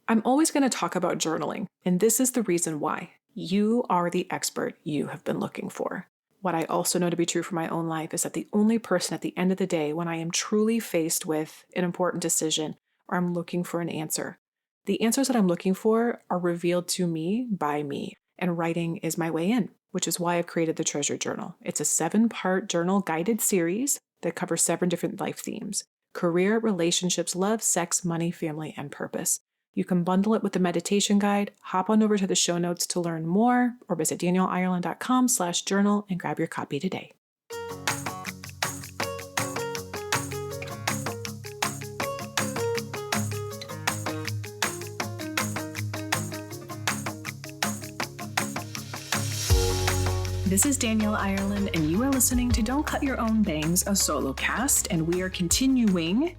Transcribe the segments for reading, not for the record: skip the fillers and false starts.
I'm always going to talk about journaling, and this is the reason why. You are the expert you have been looking for. What I also know to be true for my own life is that the only person at the end of the day, when I am truly faced with an important decision or I'm looking for an answer, the answers that I'm looking for are revealed to me by me, and writing is my way in, which is why I've created the Treasure Journal. It's a 7-part journal guided series that covers 7 different life themes: career, relationships, love, sex, money, family, and purpose. You can bundle it with the meditation guide, hop on over to the show notes to learn more, or visit danielireland.com/journal and grab your copy today. This is Danielle Ireland, and you are listening to Don't Cut Your Own Bangs, a solo cast, and we are continuing,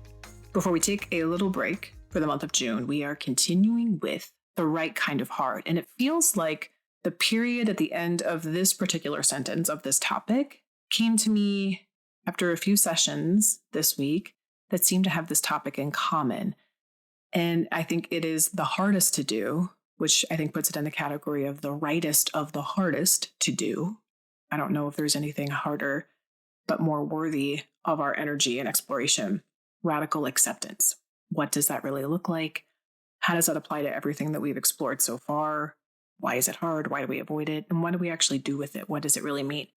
before we take a little break for the month of June, we are continuing with the right kind of hard. And it feels like the period at the end of this particular sentence of this topic came to me after a few sessions this week that seem to have this topic in common. And I think it is the hardest to do, which I think puts it in the category of the rightest of the hardest to do. I don't know if there's anything harder, but more worthy of our energy and exploration. Radical acceptance. What does that really look like? How does that apply to everything that we've explored so far? Why is it hard? Why do we avoid it? And what do we actually do with it? What does it really mean?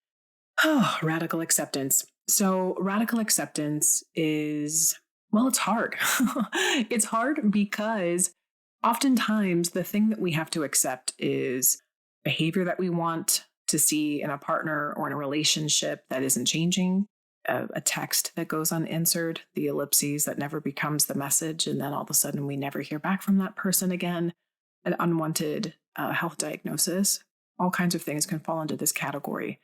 Oh, radical acceptance. So radical acceptance is, well, it's hard. It's hard because oftentimes the thing that we have to accept is behavior that we want to see in a partner or in a relationship that isn't changing, a text that goes unanswered, the ellipses that never becomes the message, and then all of a sudden we never hear back from that person again, an unwanted health diagnosis. All kinds of things can fall into this category.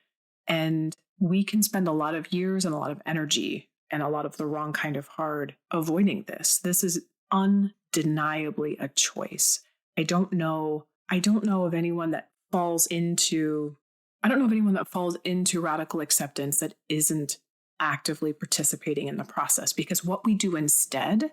And we can spend a lot of years and a lot of energy and a lot of the wrong kind of hard avoiding this. This is undeniably a choice. I don't know of anyone that falls into radical acceptance that isn't actively participating in the process, because what we do instead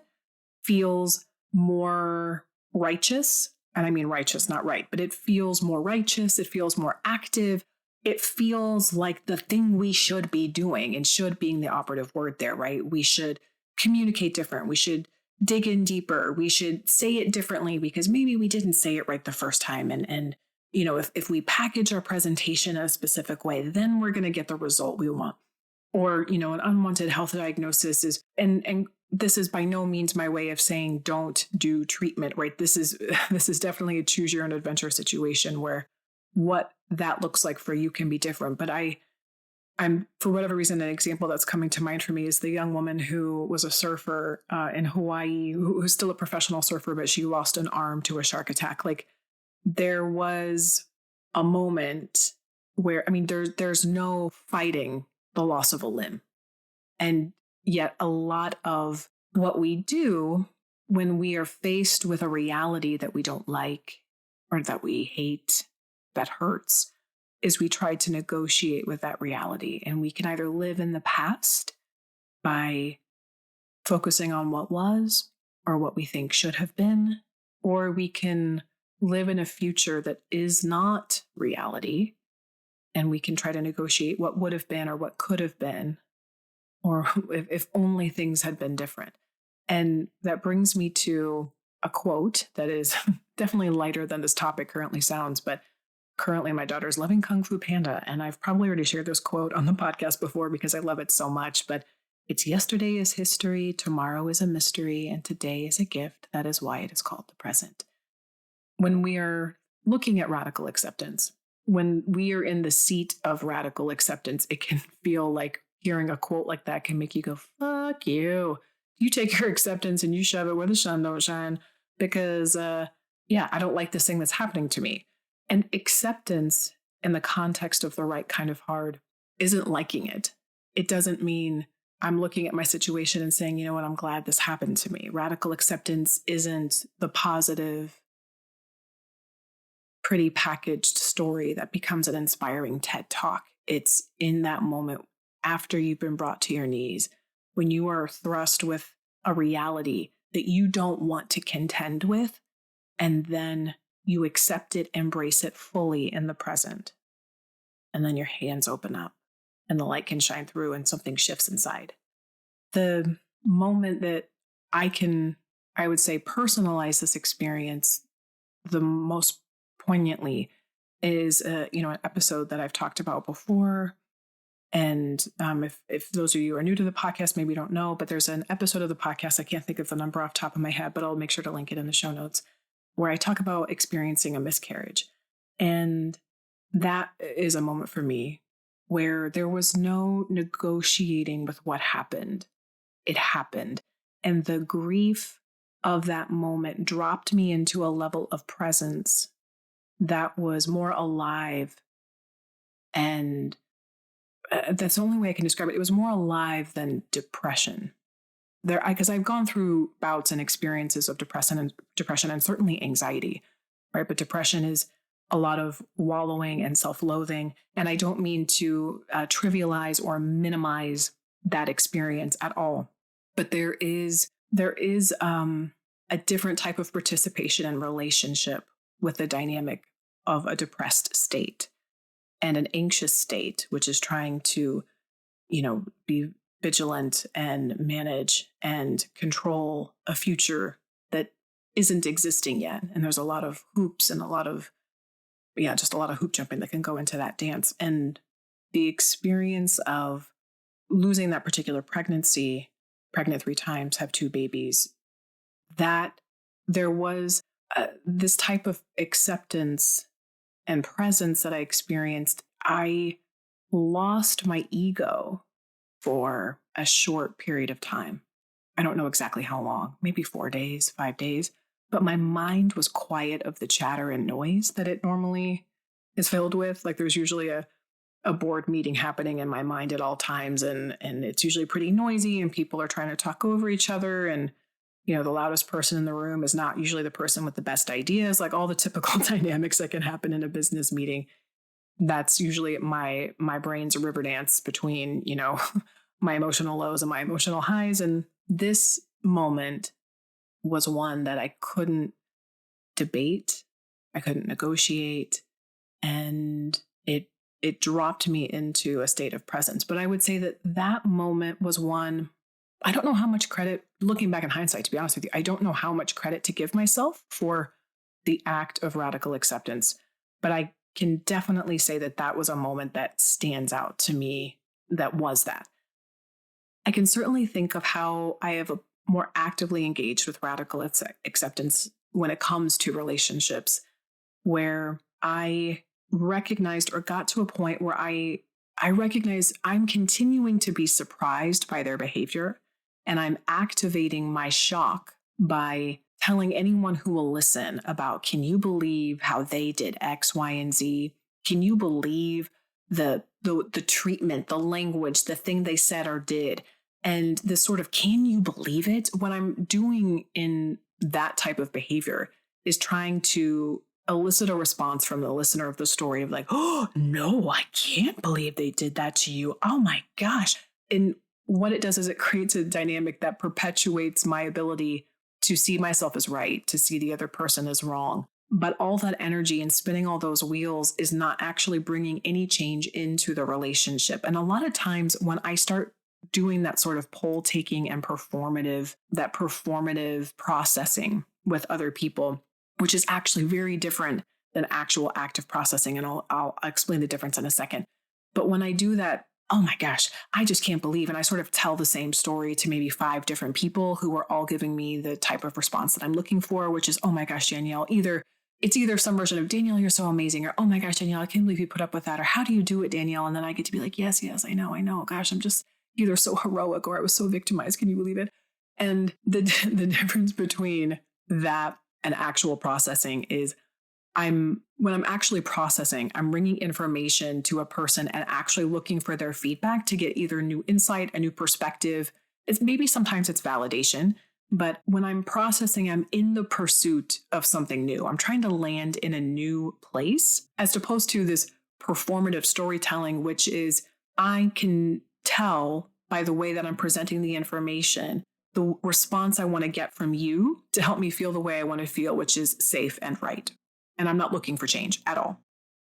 feels more righteous. And I mean righteous, not right, but it feels more righteous. It feels more active. It feels like the thing we should be doing, and should being the operative word there, right? We should communicate different. We should dig in deeper. We should say it differently because maybe we didn't say it right the first time. And you know, if we package our presentation in a specific way, then we're going to get the result we want. Or, you know, an unwanted health diagnosis is, and this is by no means my way of saying don't do treatment, right? This is definitely a choose your own adventure situation where what that looks like for you can be different. But I'm, for whatever reason, an example that's coming to mind for me is the young woman who was a surfer in Hawaii, who's still a professional surfer, but she lost an arm to a shark attack. Like, there was a moment where, I mean, there's no fighting the loss of a limb. And yet a lot of what we do when we are faced with a reality that we don't like or that we hate, that hurts, is we try to negotiate with that reality. And we can either live in the past by focusing on what was or what we think should have been, or we can live in a future that is not reality, and we can try to negotiate what would have been or what could have been, or if only things had been different. And that brings me to a quote that is definitely lighter than this topic currently sounds, but currently my daughter's loving Kung Fu Panda, and I've probably already shared this quote on the podcast before because I love it so much, but it's: yesterday is history, tomorrow is a mystery, and today is a gift. That is why it is called the present. When we are looking at radical acceptance, when we are in the seat of radical acceptance, it can feel like hearing a quote like that can make you go, fuck you. You take your acceptance and you shove it where the sun don't shine because, I don't like this thing that's happening to me. And acceptance in the context of the right kind of hard isn't liking it. It doesn't mean I'm looking at my situation and saying, you know what, I'm glad this happened to me. Radical acceptance isn't the positive, pretty packaged story that becomes an inspiring TED Talk. It's in that moment after you've been brought to your knees, when you are thrust with a reality that you don't want to contend with, and then you accept it, embrace it fully in the present. And then your hands open up and the light can shine through and something shifts inside. The moment that I would say, personalize this experience the most poignantly is, an episode that I've talked about before. And if those of you are new to the podcast, maybe don't know, but there's an episode of the podcast, I can't think of the number off the top of my head, but I'll make sure to link it in the show notes, where I talk about experiencing a miscarriage. And that is a moment for me where there was no negotiating with what happened. It happened. And the grief of that moment dropped me into a level of presence that was more alive. And that's the only way I can describe it. It was more alive than depression. Because I've gone through bouts and experiences of depression and certainly anxiety, right? But depression is a lot of wallowing and self-loathing. And I don't mean to trivialize or minimize that experience at all. But there is a different type of participation and relationship with the dynamic of a depressed state and an anxious state, which is trying to, be vigilant and manage and control a future that isn't existing yet. And there's a lot of hoops and just a lot of hoop jumping that can go into that dance. And the experience of losing that particular pregnancy, pregnant 3 times, have 2 babies, that there was this type of acceptance and presence that I experienced. I lost my ego for a short period of time. I don't know exactly how long, maybe 4 days, 5 days, but my mind was quiet of the chatter and noise that it normally is filled with. Like there's usually a board meeting happening in my mind at all times, and it's usually pretty noisy and people are trying to talk over each other, and the loudest person in the room is not usually the person with the best ideas, like all the typical dynamics that can happen in a business meeting. That's usually my brain's river dance between, my emotional lows and my emotional highs. And this moment was one that I couldn't debate. I couldn't negotiate. And it dropped me into a state of presence. But I would say that moment was one, I don't know how much credit, looking back in hindsight, to be honest with you, I don't know how much credit to give myself for the act of radical acceptance. But I can definitely say that was a moment that stands out to me. That was that. I can certainly think of how I have more actively engaged with radical acceptance when it comes to relationships, where I recognized or got to a point where I recognize I'm continuing to be surprised by their behavior, and I'm activating my shock by telling anyone who will listen about, can you believe how they did X, Y, and Z? Can you believe the treatment, the language, the thing they said or did? And this sort of, can you believe it? What I'm doing in that type of behavior is trying to elicit a response from the listener of the story of like, oh, no, I can't believe they did that to you. Oh my gosh. And what it does is it creates a dynamic that perpetuates my ability to see myself as right, to see the other person as wrong. But all that energy and spinning all those wheels is not actually bringing any change into the relationship. And a lot of times when I start doing that sort of poll taking and performative processing with other people, which is actually very different than actual active processing. And I'll explain the difference in a second. But when I do that, oh my gosh, I just can't believe. And I sort of tell the same story to maybe 5 different people who are all giving me the type of response that I'm looking for, which is, oh my gosh, Danielle, it's either some version of, Danielle, you're so amazing, or, oh my gosh, Danielle, I can't believe you put up with that, or how do you do it, Danielle? And then I get to be like, yes, I know. Gosh, I'm just either so heroic or I was so victimized. Can you believe it? And the difference between that and actual processing is when I'm actually processing, I'm bringing information to a person and actually looking for their feedback to get either new insight, a new perspective. Sometimes it's validation, but when I'm processing, I'm in the pursuit of something new. I'm trying to land in a new place, as opposed to this performative storytelling, which is, I can tell by the way that I'm presenting the information, the response I want to get from you to help me feel the way I want to feel, which is safe and right. And I'm not looking for change at all.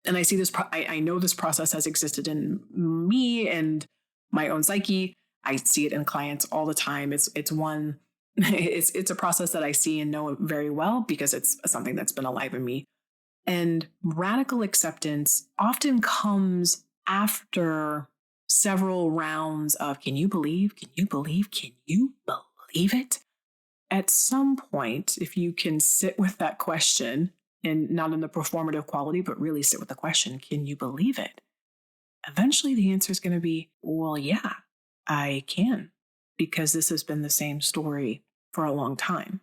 And I see this, I know this process has existed in me and my own psyche. I see it in clients all the time. It's a process that I see and know very well because it's something that's been alive in me. And radical acceptance often comes after several rounds of, can you believe, can you believe, can you believe it? At some point, if you can sit with that question, and not in the performative quality, but really sit with the question, can you believe it? Eventually the answer is going to be, well, yeah, I can, because this has been the same story for a long time.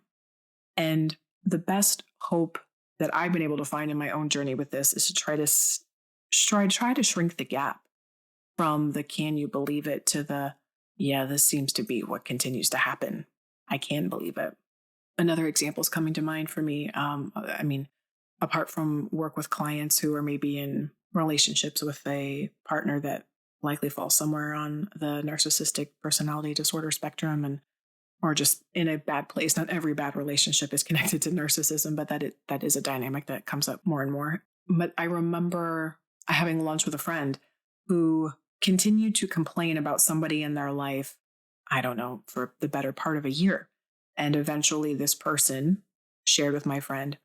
And the best hope that I've been able to find in my own journey with this is to try to shrink the gap from the can you believe it to the, yeah, this seems to be what continues to happen. I can believe it. Another example is coming to mind for me. Apart from work with clients who are maybe in relationships with a partner that likely falls somewhere on the narcissistic personality disorder spectrum or just in a bad place. Not every bad relationship is connected to narcissism, but that is a dynamic that comes up more and more. But I remember having lunch with a friend who continued to complain about somebody in their life, I don't know, for the better part of a year. And eventually this person shared with my friend,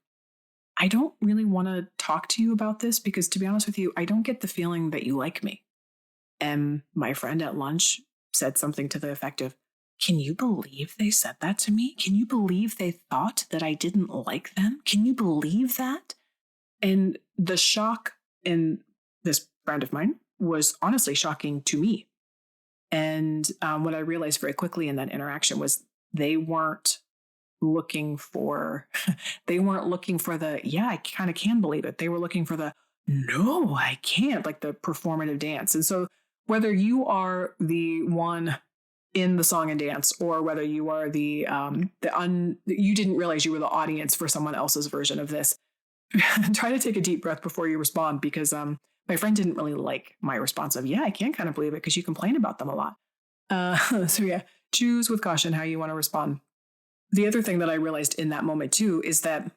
I don't really want to talk to you about this because, to be honest with you, I don't get the feeling that you like me. And my friend at lunch said something to the effect of, can you believe they said that to me? Can you believe they thought that I didn't like them? Can you believe that? And the shock in this friend of mine was honestly shocking to me. And what I realized very quickly in that interaction was they weren't looking for the, yeah, I kind of can believe it. They were looking for the, no, I can't, like the performative dance. And so whether you are the one in the song and dance, or whether you are you didn't realize you were the audience for someone else's version of this, try to take a deep breath before you respond, because my friend didn't really like my response of, yeah, I can kind of believe it because you complain about them a lot. So yeah, choose with caution how you want to respond. The other thing that I realized in that moment too is that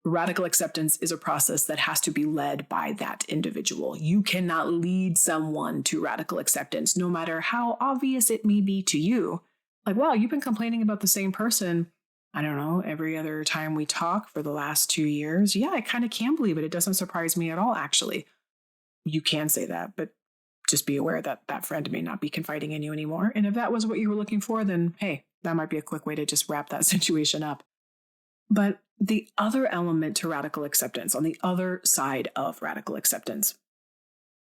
radical acceptance is a process that has to be led by that individual. You cannot lead someone to radical acceptance, no matter how obvious it may be to you. Like, wow, you've been complaining about the same person, I don't know, every other time we talk for the last 2 years. Yeah, I kind of can believe it. It doesn't surprise me at all, actually. You can say that, but just be aware that that friend may not be confiding in you anymore. And if that was what you were looking for, then hey, that might be a quick way to just wrap that situation up. But the other element to radical acceptance, on the other side of radical acceptance,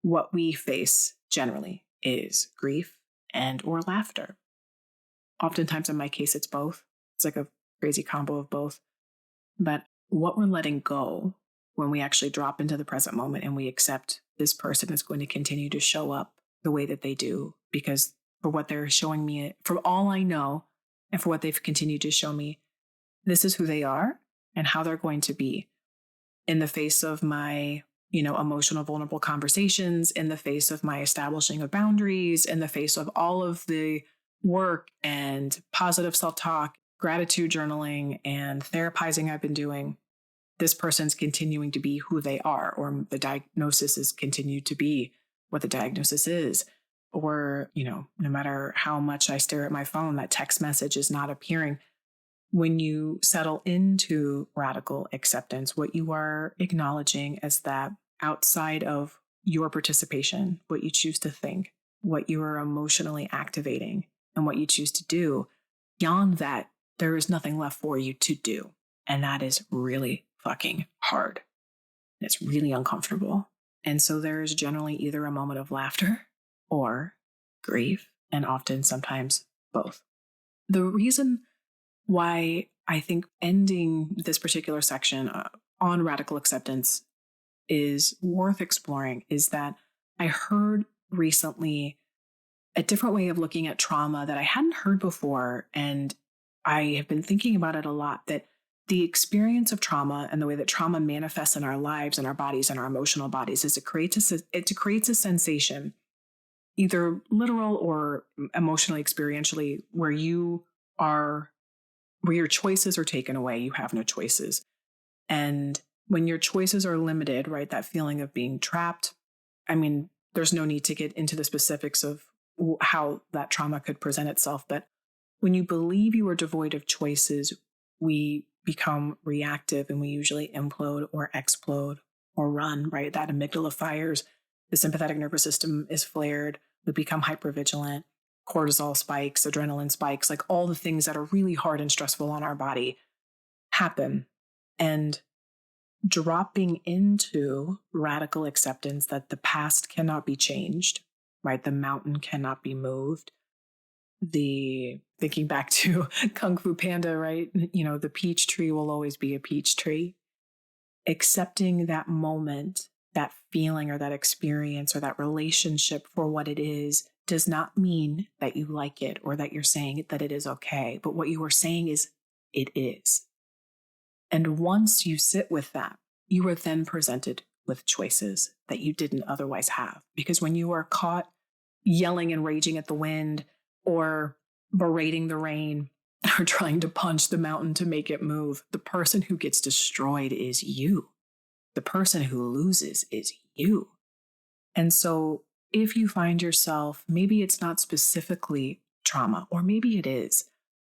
what we face generally is grief and or laughter. Oftentimes in my case, it's both. It's like a crazy combo of both. But what we're letting go when we actually drop into the present moment and we accept this person is going to continue to show up the way that they do, because for what they're showing me, from all I know, and for what they've continued to show me, this is who they are and how they're going to be in the face of my, emotional, vulnerable conversations, in the face of my establishing of boundaries, in the face of all of the work and positive self-talk, gratitude journaling, and therapizing I've been doing. This person's continuing to be who they are, or the diagnosis is continued to be what the diagnosis is. Or, no matter how much I stare at my phone, that text message is not appearing. When you settle into radical acceptance, what you are acknowledging is that outside of your participation, what you choose to think, what you are emotionally activating, and what you choose to do, beyond that, there is nothing left for you to do. And that is really fucking hard. It's really uncomfortable. And so there is generally either a moment of laughter or grief, and often sometimes both. The reason why I think ending this particular section on radical acceptance is worth exploring is that I heard recently a different way of looking at trauma that I hadn't heard before. And I have been thinking about it a lot, that the experience of trauma and the way that trauma manifests in our lives and our bodies and our emotional bodies is it creates a sensation, either literal or emotionally, experientially, where you are where your choices are taken away. You have no choices. And when your choices are limited, right, that feeling of being trapped, I mean, there's no need to get into the specifics of how that trauma could present itself. But when you believe you are devoid of choices, we become reactive and we usually implode or explode or run, right? That amygdala fires, the sympathetic nervous system is flared, we become hypervigilant, cortisol spikes, adrenaline spikes, like all the things that are really hard and stressful on our body happen. And dropping into radical acceptance that the past cannot be changed, right? The mountain cannot be moved. Thinking back to Kung Fu Panda, right? The peach tree will always be a peach tree. Accepting that moment, that feeling or that experience or that relationship for what it is does not mean that you like it or that you're saying that it is okay. But what you are saying is it is. And once you sit with that, you are then presented with choices that you didn't otherwise have. Because when you are caught yelling and raging at the wind or berating the rain or trying to punch the mountain to make it move, the person who gets destroyed is you. The person who loses is you. And so if you find yourself, maybe it's not specifically trauma, or maybe it is,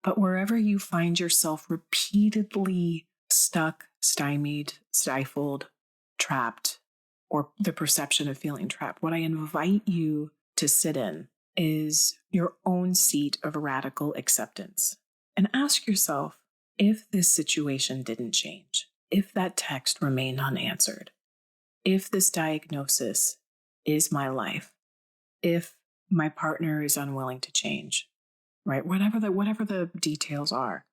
but wherever you find yourself repeatedly stuck, stymied, stifled, trapped, or the perception of feeling trapped, what I invite you to sit in is your own seat of radical acceptance. And ask yourself, if this situation didn't change, if that text remained unanswered, if this diagnosis is my life, if my partner is unwilling to change, right? Whatever the details are,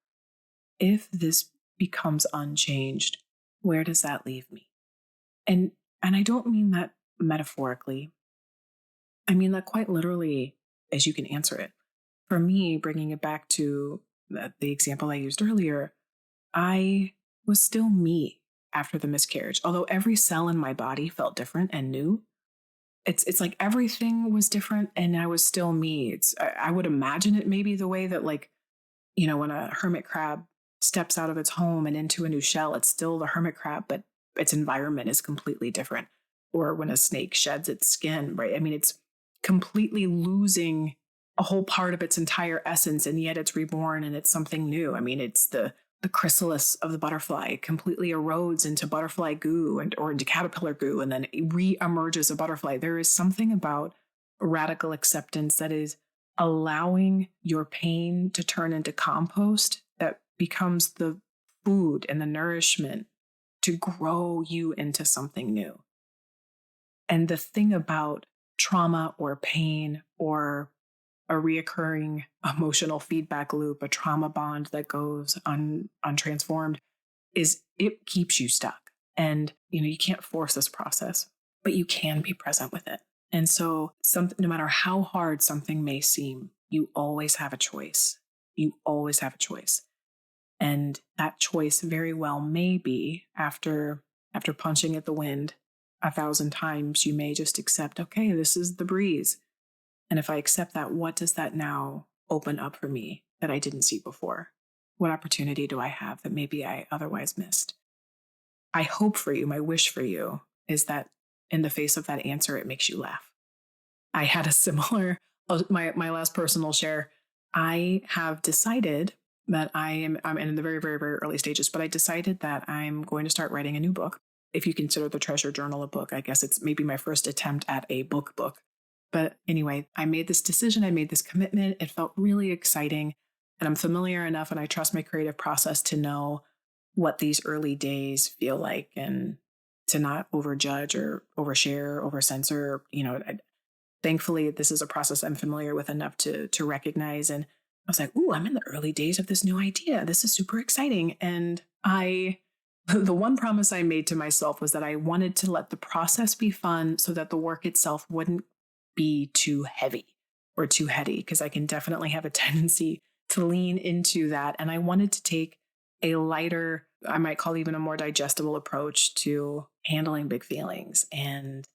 if this becomes unchanged, where does that leave me? And I don't mean that metaphorically. I mean that quite literally, as you can answer it. For me, bringing it back to the example I used earlier, I was still me after the miscarriage. Although every cell in my body felt different and new, it's like everything was different and I was still me. I would imagine it maybe the way that, like, when a hermit crab steps out of its home and into a new shell, it's still the hermit crab, but its environment is completely different. Or when a snake sheds its skin, right? I mean, it's completely losing a whole part of its entire essence, and yet it's reborn and it's something new. I mean, it's the chrysalis of the butterfly. It completely erodes into butterfly goo or into caterpillar goo, and then it re-emerges a butterfly. There is something about radical acceptance that is allowing your pain to turn into compost that becomes the food and the nourishment to grow you into something new. And the thing about trauma or pain or a reoccurring emotional feedback loop, a trauma bond that goes untransformed, is it keeps you stuck. And, you can't force this process, but you can be present with it. And so no matter how hard something may seem, you always have a choice. You always have a choice. And that choice very well may be after punching at the wind 1,000 times, you may just accept, okay, this is the breeze. And if I accept that, what does that now open up for me that I didn't see before? What opportunity do I have that maybe I otherwise missed? I hope for you, my wish for you is that in the face of that answer, it makes you laugh. I had a similar, my last personal share. I have decided that I'm in the very, very, very early stages, but I decided that I'm going to start writing a new book. If you consider the Treasure Journal a book, I guess it's maybe my first attempt at a book. But anyway, I made this decision. I made this commitment. It felt really exciting. And I'm familiar enough and I trust my creative process to know what these early days feel like and to not overjudge or overshare, overcensor. Thankfully, this is a process I'm familiar with enough to recognize. And I was like, ooh, I'm in the early days of this new idea. This is super exciting. And the one promise I made to myself was that I wanted to let the process be fun so that the work itself wouldn't be too heavy or too heady, because I can definitely have a tendency to lean into that. And I wanted to take a lighter, I might call even a more digestible approach to handling big feelings. And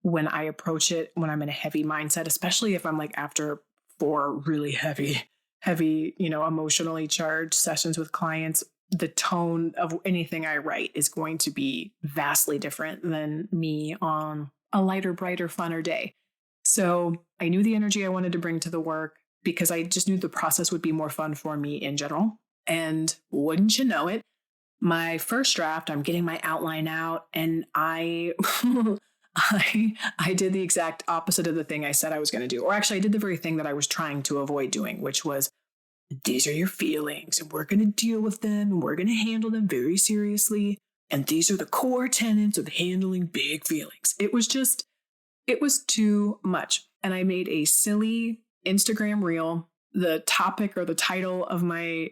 when I approach it, when I'm in a heavy mindset, especially if I'm like after 4 really heavy heavy, emotionally charged sessions with clients, the tone of anything I write is going to be vastly different than me on a lighter, brighter, funner day. So I knew the energy I wanted to bring to the work because I just knew the process would be more fun for me in general. And wouldn't you know it, my first draft, I'm getting my outline out, and I I did the exact opposite of the thing I said I was going to do. Or actually, I did the very thing that I was trying to avoid doing, which was, these are your feelings, and we're going to deal with them, and we're going to handle them very seriously. And these are the core tenets of handling big feelings. It was too much. And I made a silly Instagram reel. The topic or the title of my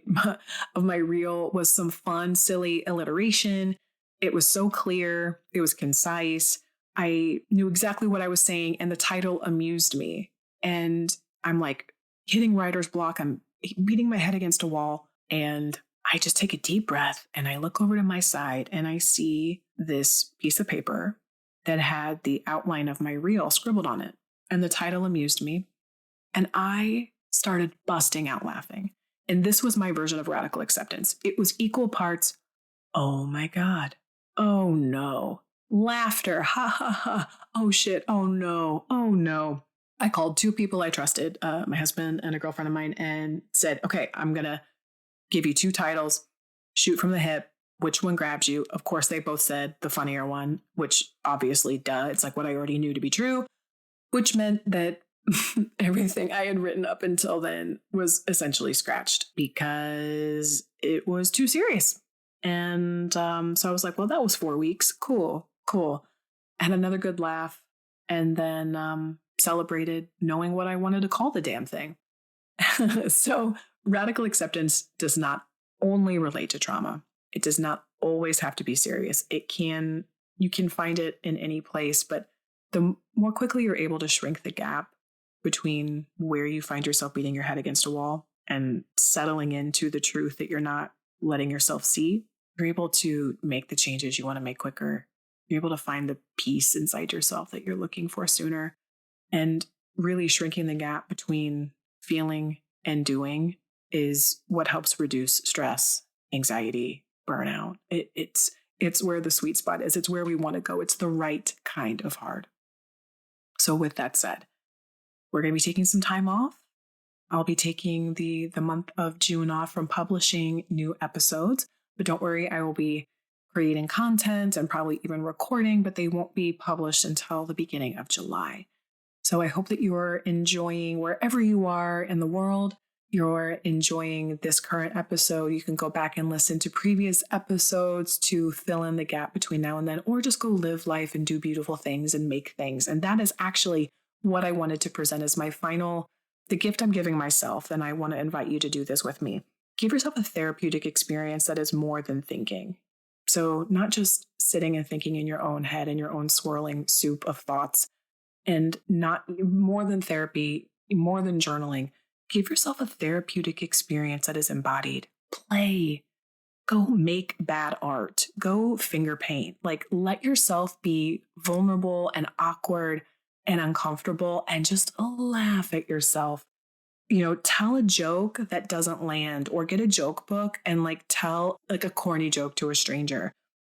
reel was some fun, silly alliteration. It was so clear. It was concise. I knew exactly what I was saying, and the title amused me. And I'm like hitting writer's block. I'm beating my head against a wall, and I just take a deep breath and I look over to my side and I see this piece of paper that had the outline of my reel scribbled on it. And the title amused me. And I started busting out laughing. And this was my version of radical acceptance. It was equal parts, oh my God, oh no, laughter, ha ha ha, oh shit, oh no, oh no. I called two people I trusted, my husband and a girlfriend of mine, and said, okay, I'm going to give you two titles, shoot from the hip. Which one grabs you? Of course, they both said the funnier one, which obviously, duh, it's like what I already knew to be true, which meant that everything I had written up until then was essentially scratched because it was too serious. And so I was like, well, that was 4 weeks. Cool. I had another good laugh, and then celebrated knowing what I wanted to call the damn thing. So radical acceptance does not only relate to trauma. It does not always have to be serious. You can find it in any place, but the more quickly you're able to shrink the gap between where you find yourself beating your head against a wall and settling into the truth that you're not letting yourself see, you're able to make the changes you want to make quicker. You're able to find the peace inside yourself that you're looking for sooner. And really shrinking the gap between feeling and doing is what helps reduce stress, anxiety, burnout. It's where the sweet spot is. It's where we want to go. It's the right kind of hard. So with that said, we're going to be taking some time off. I'll be taking the month of June off from publishing new episodes, but don't worry, I will be creating content and probably even recording, but they won't be published until the beginning of July. So I hope that you're enjoying wherever you are in the world. You're enjoying this current episode. You can go back and listen to previous episodes to fill in the gap between now and then, or just go live life and do beautiful things and make things. And that is actually what I wanted to present as the gift I'm giving myself. And I want to invite you to do this with me. Give yourself a therapeutic experience that is more than thinking. So not just sitting and thinking in your own head and your own swirling soup of thoughts, and not more than therapy, more than journaling. Give yourself a therapeutic experience that is embodied. Play. Go make bad art. Go finger paint. Like, let yourself be vulnerable and awkward and uncomfortable and just laugh at yourself. Tell a joke that doesn't land, or get a joke book and tell a corny joke to a stranger,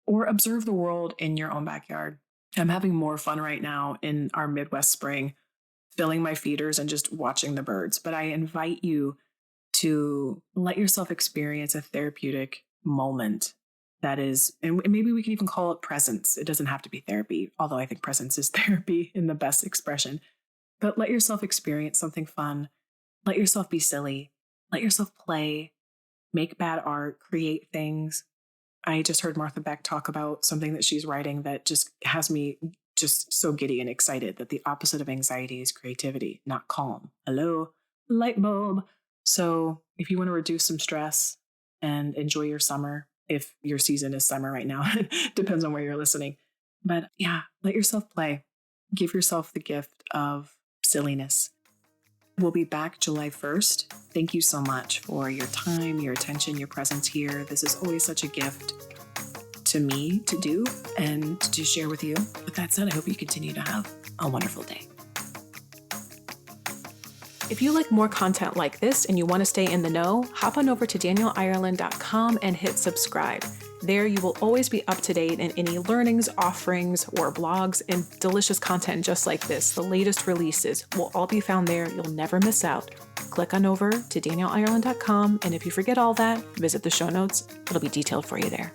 or observe the world in your own backyard. I'm having more fun right now in our Midwest spring, filling my feeders and just watching the birds. But I invite you to let yourself experience a therapeutic moment that is, and maybe we can even call it presence. It doesn't have to be therapy, although I think presence is therapy in the best expression. But let yourself experience something fun. Let yourself be silly. Let yourself play, make bad art, create things. I just heard Martha Beck talk about something that she's writing that just has me just so giddy and excited, that the opposite of anxiety is creativity, not calm. Hello, light bulb. So if you want to reduce some stress and enjoy your summer, if your season is summer right now, depends on where you're listening. But yeah, let yourself play. Give yourself the gift of silliness. We'll be back July 1st. Thank you so much for your time, your attention, your presence here. This is always such a gift to me to do and to share with you. With that said, I hope you continue to have a wonderful day. If you like more content like this and you want to stay in the know, hop on over to danielireland.com and hit subscribe. There you will always be up to date in any learnings, offerings, or blogs, and delicious content just like this. The latest releases will all be found there. You'll never miss out. Click on over to danielireland.com, and if you forget all that, visit the show notes. It'll be detailed for you there.